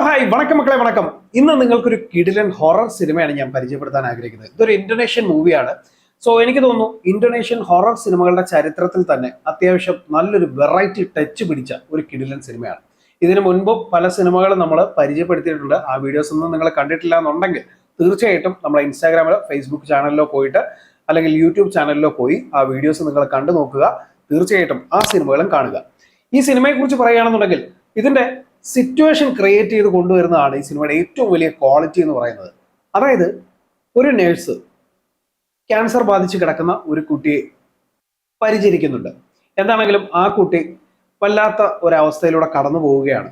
Hi വണക്കം മക്കളെ വണക്കം. ഇന്ന് നിങ്ങൾക്കൊരു കിടിലൻ ഹൊറർ സിനിമയാണ് ഞാൻ പരിചയപ്പെടുത്താൻ ആഗ്രഹിക്കുന്നത്. ഇതൊരു ഇന്തോനേഷ്യൻ മൂവിയാണ്. എനിക്ക് തോന്നുന്നു ഇന്തോനേഷ്യൻ ഹൊറർ സിനിമകളുടെ ചരിത്രത്തിൽ തന്നെ അത്യാവശ്യം നല്ലൊരു വെറൈറ്റി ടച്ച് പിടിച്ച ഒരു കിടിലൻ സിനിമയാണ്. ഇതിനു മുൻപും പല സിനിമകളും നമ്മൾ പരിചയപ്പെടുത്തിയിട്ടുണ്ട്. ആ വീഡിയോസ് ഒന്നും നിങ്ങൾ കണ്ടിട്ടില്ല എന്നുണ്ടെങ്കിൽ തീർച്ചയായിട്ടും നമ്മുടെ ഇൻസ്റ്റാഗ്രാമിലോ ഫേസ്ബുക്ക് ചാനലിലോ പോയിട്ട് അല്ലെങ്കിൽ യൂട്യൂബ് ചാനലിലോ പോയി ആ വീഡിയോസ് നിങ്ങൾ കണ്ടു നോക്കുക. തീർച്ചയായിട്ടും ആ സിനിമകളും കാണുക. ഈ സിനിമയെക്കുറിച്ച് പറയുകയാണെന്നുണ്ടെങ്കിൽ ഇതിന്റെ സിറ്റുവേഷൻ ക്രിയേറ്റ് ചെയ്ത് കൊണ്ടുവരുന്നതാണ് ഈ സിനിമയുടെ ഏറ്റവും വലിയ ക്വാളിറ്റി എന്ന് പറയുന്നത്. അതായത് ഒരു നേഴ്സ് ക്യാൻസർ ബാധിച്ച് കിടക്കുന്ന ഒരു കുട്ടിയെ പരിചരിക്കുന്നുണ്ട്. എന്താണെങ്കിലും ആ കുട്ടി വല്ലാത്ത ഒരവസ്ഥയിലൂടെ കടന്നു പോവുകയാണ്.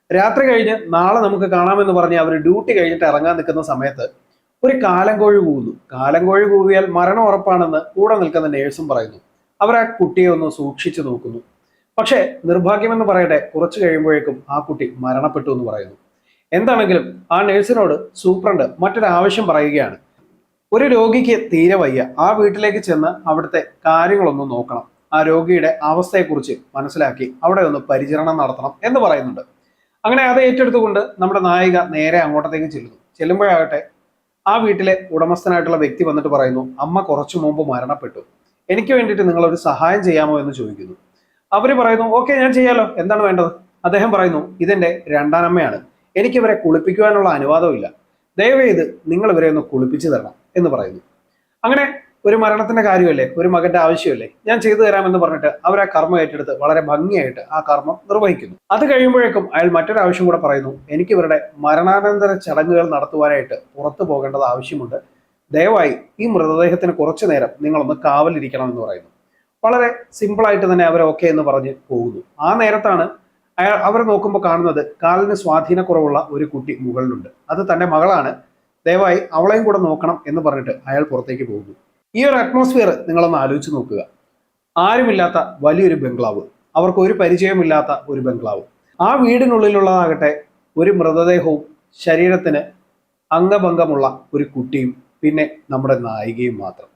രാത്രി കഴിഞ്ഞ് നാളെ നമുക്ക് കാണാമെന്ന് പറഞ്ഞ് അവർ ഡ്യൂട്ടി കഴിഞ്ഞിട്ട് ഇറങ്ങാൻ നിൽക്കുന്ന സമയത്ത് ഒരു കാലങ്കോഴി കൂവുന്നു. കാലങ്കോഴി കൂവിയാൽ മരണം ഉറപ്പാണെന്ന് കൂടെ നിൽക്കുന്ന നേഴ്സും പറയുന്നു. അവർ ആ കുട്ടിയെ ഒന്ന് സൂക്ഷിച്ചു നോക്കുന്നു. പക്ഷേ നിർഭാഗ്യമെന്ന് പറയട്ടെ, കുറച്ചു കഴിയുമ്പോഴേക്കും ആ കുട്ടി മരണപ്പെട്ടു എന്ന് പറയുന്നു. എന്താണെങ്കിലും ആ നേഴ്സിനോട് സൂപ്രണ്ട് മറ്റൊരു ആവശ്യം പറയുകയാണ്. ഒരു രോഗിക്ക് തീരെ വയ്യ, ആ വീട്ടിലേക്ക് ചെന്ന് അവിടുത്തെ കാര്യങ്ങളൊന്നും നോക്കണം, ആ രോഗിയുടെ അവസ്ഥയെക്കുറിച്ച് മനസ്സിലാക്കി അവിടെ ഒന്ന് പരിചരണം നടത്തണം എന്ന് പറയുന്നുണ്ട്. അങ്ങനെ അത് ഏറ്റെടുത്തുകൊണ്ട് നമ്മുടെ നായിക നേരെ അങ്ങോട്ടത്തേക്ക് ചെല്ലുന്നു. ചെല്ലുമ്പോഴാകട്ടെ ആ വീട്ടിലെ ഉടമസ്ഥനായിട്ടുള്ള വ്യക്തി വന്നിട്ട് പറയുന്നു, അമ്മ കുറച്ചു മുമ്പ് മരണപ്പെട്ടു, എനിക്ക് വേണ്ടിയിട്ട് നിങ്ങളൊരു സഹായം ചെയ്യാമോ എന്ന് ചോദിക്കുന്നു. അവര് പറയുന്നു, ഓക്കെ ഞാൻ ചെയ്യാലോ, എന്താണ് വേണ്ടത്? അദ്ദേഹം പറയുന്നു, ഇതെന്റെ രണ്ടാനമ്മയാണ്, എനിക്ക് ഇവരെ കുളിപ്പിക്കുവാനുള്ള അനുവാദമില്ല, ദയവേത് നിങ്ങൾ ഇവരെ ഒന്ന് കുളിപ്പിച്ചു തരണം എന്ന് പറയുന്നു. അങ്ങനെ ഒരു മരണത്തിന്റെ കാര്യമല്ലേ, ഒരു മകന്റെ ആവശ്യമല്ലേ, ഞാൻ ചെയ്തു തരാമെന്ന് പറഞ്ഞിട്ട് അവർ ആ കർമ്മം ഏറ്റെടുത്ത് വളരെ ഭംഗിയായിട്ട് ആ കർമ്മം നിർവഹിക്കുന്നു. അത് കഴിയുമ്പോഴേക്കും അയാൾ മറ്റൊരു ആവശ്യം കൂടെ പറയുന്നു, എനിക്ക് ഇവരുടെ മരണാനന്തര ചടങ്ങുകൾ നടത്തുവാനായിട്ട് പുറത്തു പോകേണ്ടത് ആവശ്യമുണ്ട്, ദയവായി ഈ മൃതദേഹത്തിന് കുറച്ചു നേരം നിങ്ങളൊന്ന് കാവലിരിക്കണം എന്ന് പറയുന്നു. വളരെ സിമ്പിളായിട്ട് തന്നെ അവർ ഓക്കെ എന്ന് പറഞ്ഞ് പോകുന്നു. ആ നേരത്താണ് അവർ നോക്കുമ്പോൾ കാണുന്നത് കാലിന് സ്വാധീനക്കുറവുള്ള ഒരു കുട്ടി മുകളിലുണ്ട്. അത് തന്റെ മകളാണ്, ദയവായി അവളെയും കൂടെ നോക്കണം എന്ന് പറഞ്ഞിട്ട് അയാൾ പുറത്തേക്ക് പോകുന്നു. ഈ ഒരു അറ്റ്മോസ്ഫിയർ നിങ്ങളൊന്ന് ആലോചിച്ച് നോക്കുക. ആരുമില്ലാത്ത വലിയൊരു ബംഗ്ലാവ്, അവർക്ക് ഒരു പരിചയമില്ലാത്ത ഒരു ബംഗ്ലാവ്. ആ വീടിനുള്ളിലുള്ളതാകട്ടെ ഒരു മൃതദേഹവും ശരീരത്തിന് അംഗഭംഗമുള്ള ഒരു കുട്ടിയും പിന്നെ നമ്മുടെ നായികയും മാത്രം.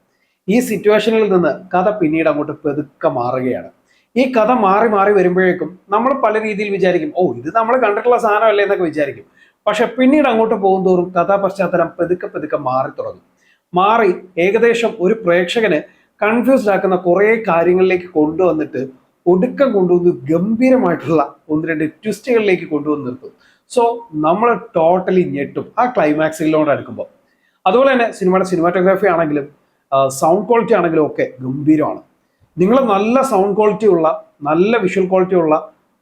ഈ സിറ്റുവേഷനിൽ നിന്ന് കഥ പിന്നീട് അങ്ങോട്ട് പെതുക്കെ മാറുകയാണ്. ഈ കഥ മാറി മാറി വരുമ്പോഴേക്കും നമ്മൾ പല രീതിയിൽ വിചാരിക്കും, ഓ ഇത് നമ്മൾ കണ്ടിട്ടുള്ള സാധനമല്ലേ എന്നൊക്കെ വിചാരിക്കും. പക്ഷെ പിന്നീട് അങ്ങോട്ട് പോകുന്തോറും കഥാ പശ്ചാത്തലം പെതുക്കെ പെതുക്കെ മാറി തുടങ്ങും. മാറി ഏകദേശം ഒരു പ്രേക്ഷകന് കൺഫ്യൂസ്ഡ് ആക്കുന്ന കുറേ കാര്യങ്ങളിലേക്ക് കൊണ്ടുവന്നിട്ട് ഒടുക്കം കൊണ്ടുവന്ന് ഗംഭീരമായിട്ടുള്ള ഒന്ന് രണ്ട് ട്വിസ്റ്റുകളിലേക്ക് കൊണ്ടുവന്ന് നിർത്തും. നമ്മൾ ടോട്ടലി ഞെട്ടും ആ ക്ലൈമാക്സിലോട് അടുക്കുമ്പോൾ. അതുപോലെ തന്നെ സിനിമയുടെ സിനിമാറ്റോഗ്രാഫി ആണെങ്കിലും സൗണ്ട് ക്വാളിറ്റി ആണെങ്കിലും ഒക്കെ ഗംഭീരമാണ്. നിങ്ങൾ നല്ല സൗണ്ട് ക്വാളിറ്റി ഉള്ള നല്ല വിഷ്വൽ ക്വാളിറ്റി ഉള്ള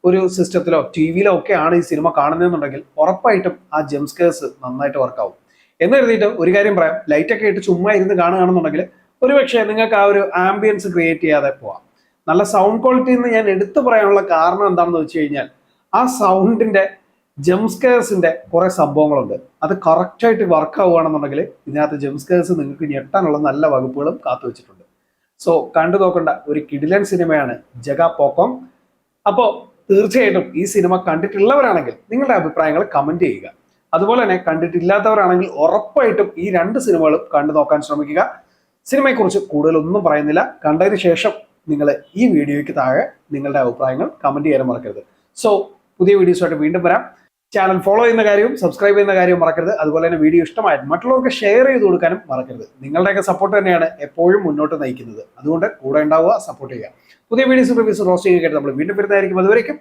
ഒരു സിസ്റ്റത്തിലോ ടി വിയിലോ ഒക്കെയാണ് ഈ സിനിമ കാണുന്നതെന്നുണ്ടെങ്കിൽ ഉറപ്പായിട്ടും ആ ജംസ്കേഴ്സ് നന്നായിട്ട് വർക്കാവും. എന്ന് കരുതിയിട്ട് ഒരു കാര്യം പറയാം, ലൈറ്റൊക്കെ ഇട്ട് ചുമ്മാ ഇരുന്ന് കാണുകയാണെന്നുണ്ടെങ്കിൽ ഒരുപക്ഷെ നിങ്ങൾക്ക് ആ ഒരു ആംബിയൻസ് ക്രിയേറ്റ് ചെയ്യാതെ പോവാം. നല്ല സൗണ്ട് ക്വാളിറ്റി എന്ന് ഞാൻ എടുത്തു പറയാനുള്ള കാരണം എന്താണെന്ന് വെച്ച് കഴിഞ്ഞാൽ ആ സൗണ്ടിന്റെ ജംസ്കേഴ്സിന്റെ കുറെ സംഭവങ്ങളുണ്ട്. അത് കറക്റ്റായിട്ട് വർക്ക് ആവുകയാണെന്നുണ്ടെങ്കിൽ ഇതിനകത്ത് ജംസ്കേഴ്സ് നിങ്ങൾക്ക് ഞെട്ടാനുള്ള നല്ല വകുപ്പുകളും കാത്തു വെച്ചിട്ടുണ്ട്. കണ്ടു നോക്കേണ്ട ഒരു കിടിലൻ സിനിമയാണ് ജഗ പോക്കോങ്. അപ്പോൾ തീർച്ചയായിട്ടും ഈ സിനിമ കണ്ടിട്ടുള്ളവരാണെങ്കിൽ നിങ്ങളുടെ അഭിപ്രായങ്ങൾ കമന്റ് ചെയ്യുക. അതുപോലെ തന്നെ കണ്ടിട്ടില്ലാത്തവരാണെങ്കിൽ ഉറപ്പായിട്ടും ഈ രണ്ട് സിനിമകളും കണ്ടു നോക്കാൻ ശ്രമിക്കുക. സിനിമയെക്കുറിച്ച് കൂടുതലൊന്നും പറയുന്നില്ല. കണ്ടതിന് ശേഷം നിങ്ങൾ ഈ വീഡിയോയ്ക്ക് താഴെ നിങ്ങളുടെ അഭിപ്രായങ്ങൾ കമന്റ് ചെയ്യാൻ മറക്കരുത്. പുതിയ വീഡിയോസുമായിട്ട് വീണ്ടും വരാം. ചാനൽ ഫോളോ ചെയ്യുന്ന കാര്യവും സബ്സ്ക്രൈബ് ചെയ്യുന്ന കാര്യവും മറക്കരുത്. അതുപോലെ തന്നെ വീഡിയോ ഇഷ്ടമായിട്ട് മറ്റുള്ളവർക്ക് ഷെയർ ചെയ്ത് കൊടുക്കാനും മറക്കരുത്. നിങ്ങളുടെയൊക്കെ സപ്പോർട്ട് തന്നെയാണ് എപ്പോഴും മുന്നോട്ട് നയിക്കുന്നത്. അതുകൊണ്ട് കൂടെ ഉണ്ടാവുക, സപ്പോർട്ട് ചെയ്യുക. പുതിയ വീഡിയോസ് റിവ്യൂസ് റോസ്റ്റിംഗ് ആയിട്ട് നമ്മൾ വീണ്ടും വരുന്നതായിരിക്കും. അതുവരേക്കും